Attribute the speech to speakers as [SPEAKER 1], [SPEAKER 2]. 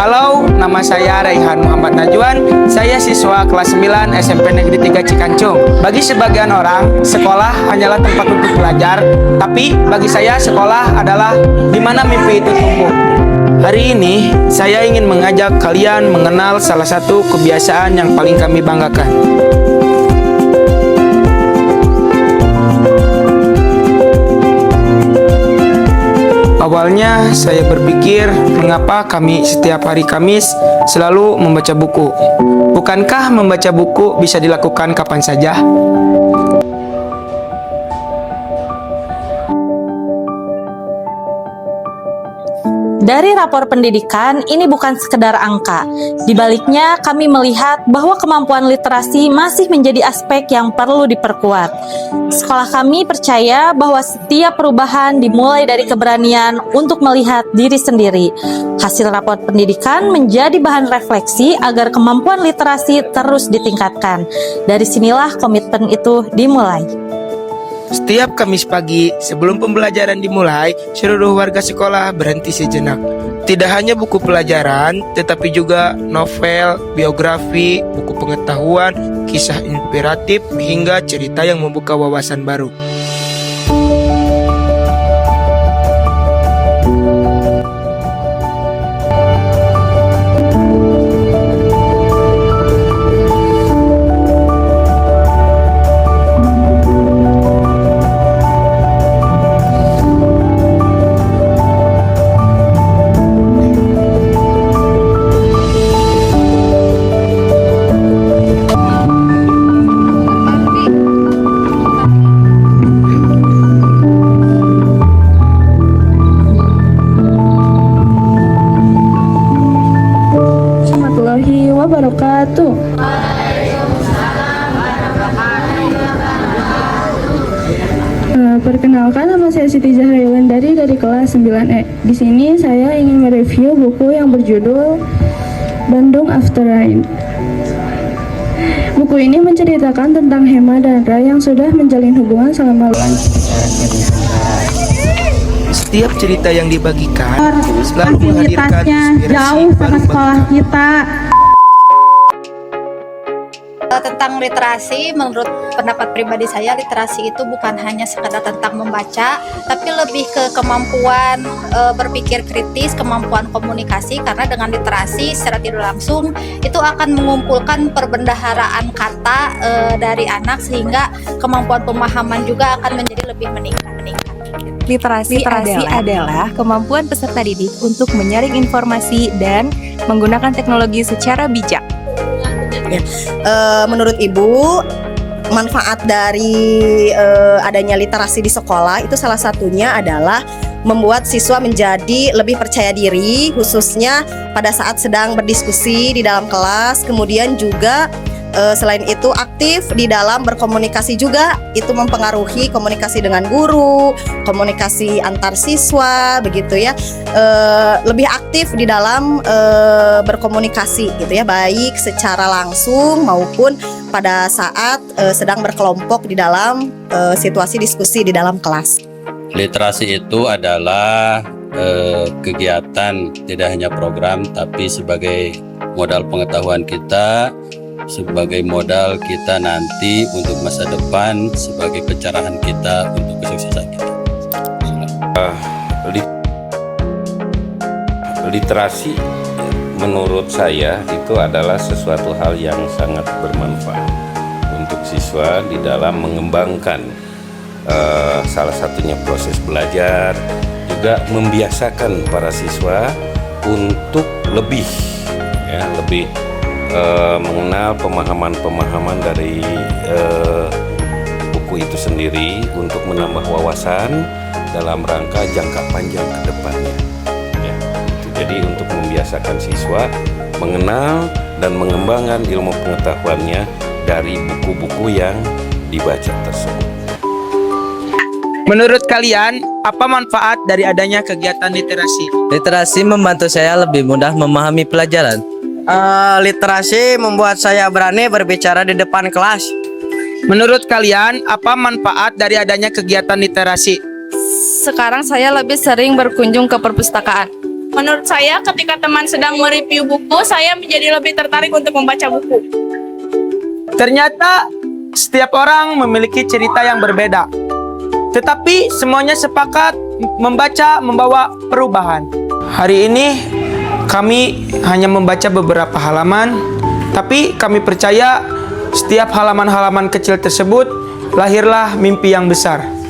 [SPEAKER 1] Halo, nama saya Raihan Muhammad Najwan. Saya siswa kelas 9 SMP Negeri 3 Cikancung. Bagi sebagian orang, sekolah hanyalah tempat untuk belajar, tapi bagi saya sekolah adalah di mana mimpi itu tumbuh. Hari ini, saya ingin mengajak kalian mengenal salah satu kebiasaan yang paling kami banggakan. Awalnya saya berpikir mengapa kami setiap hari Kamis selalu membaca buku. Bukankah membaca buku bisa dilakukan kapan saja?
[SPEAKER 2] Dari rapor pendidikan, ini bukan sekedar angka. Di baliknya, kami melihat bahwa kemampuan literasi masih menjadi aspek yang perlu diperkuat. Sekolah kami percaya bahwa setiap perubahan dimulai dari keberanian untuk melihat diri sendiri. Hasil rapor pendidikan menjadi bahan refleksi agar kemampuan literasi terus ditingkatkan. Dari sinilah komitmen itu dimulai.
[SPEAKER 1] Setiap Kamis pagi sebelum pembelajaran dimulai, seluruh warga sekolah berhenti sejenak. Tidak hanya buku pelajaran, tetapi juga novel, biografi, buku pengetahuan, kisah inspiratif, hingga cerita yang membuka wawasan baru.
[SPEAKER 3] Wabarakatuh. Perkenalkan, nama saya Siti Zahrayulan dari kelas 9E. Di sini saya ingin mereview buku yang berjudul Bandung After Rain. Buku ini menceritakan tentang Hema dan Rai yang sudah menjalin hubungan selama
[SPEAKER 1] Setiap cerita yang dibagikan selalu menghadirkan inspirasi
[SPEAKER 4] jauh sama
[SPEAKER 1] baru
[SPEAKER 4] sekolah kita.
[SPEAKER 5] Tentang literasi, menurut pendapat pribadi saya, literasi itu bukan hanya sekadar tentang membaca, tapi lebih ke kemampuan berpikir kritis, kemampuan komunikasi, karena dengan literasi secara tidak langsung itu akan mengumpulkan perbendaharaan kata dari anak, sehingga kemampuan pemahaman juga akan menjadi lebih meningkat.
[SPEAKER 6] Literasi adalah kemampuan peserta didik untuk menyaring informasi dan menggunakan teknologi secara bijak.
[SPEAKER 7] Menurut Ibu, manfaat dari adanya literasi di sekolah itu salah satunya adalah membuat siswa menjadi lebih percaya diri, khususnya pada saat sedang berdiskusi di dalam kelas. Kemudian juga selain itu aktif di dalam berkomunikasi juga, itu mempengaruhi komunikasi dengan guru, komunikasi antar siswa, begitu ya. Lebih aktif di dalam berkomunikasi gitu ya, baik secara langsung maupun pada saat sedang berkelompok di dalam situasi diskusi di dalam kelas.
[SPEAKER 8] Literasi itu adalah kegiatan, tidak hanya program, tapi sebagai modal pengetahuan kita, sebagai modal kita nanti untuk masa depan, sebagai pencerahan kita untuk kesuksesan kita.
[SPEAKER 9] Literasi menurut saya itu adalah sesuatu hal yang sangat bermanfaat untuk siswa di dalam mengembangkan salah satunya proses belajar, juga membiasakan para siswa untuk lebih mengenal pemahaman-pemahaman dari buku itu sendiri untuk menambah wawasan dalam rangka jangka panjang ke depannya. Ya, jadi untuk membiasakan siswa mengenal dan mengembangkan ilmu pengetahuannya dari buku-buku yang dibaca tersebut.
[SPEAKER 1] Menurut kalian, apa manfaat dari adanya kegiatan literasi?
[SPEAKER 10] Literasi membantu saya lebih mudah memahami pelajaran.
[SPEAKER 11] Literasi membuat saya berani berbicara di depan kelas.
[SPEAKER 1] Menurut kalian, apa manfaat dari adanya kegiatan literasi?
[SPEAKER 6] Sekarang saya lebih sering berkunjung ke perpustakaan.
[SPEAKER 4] Menurut saya, ketika teman sedang mereview buku, saya menjadi lebih tertarik untuk membaca buku.
[SPEAKER 1] Ternyata setiap orang memiliki cerita yang berbeda. Tetapi semuanya sepakat membaca membawa perubahan. Hari ini kami hanya membaca beberapa halaman, tapi kami percaya setiap halaman-halaman kecil tersebut lahirlah mimpi yang besar.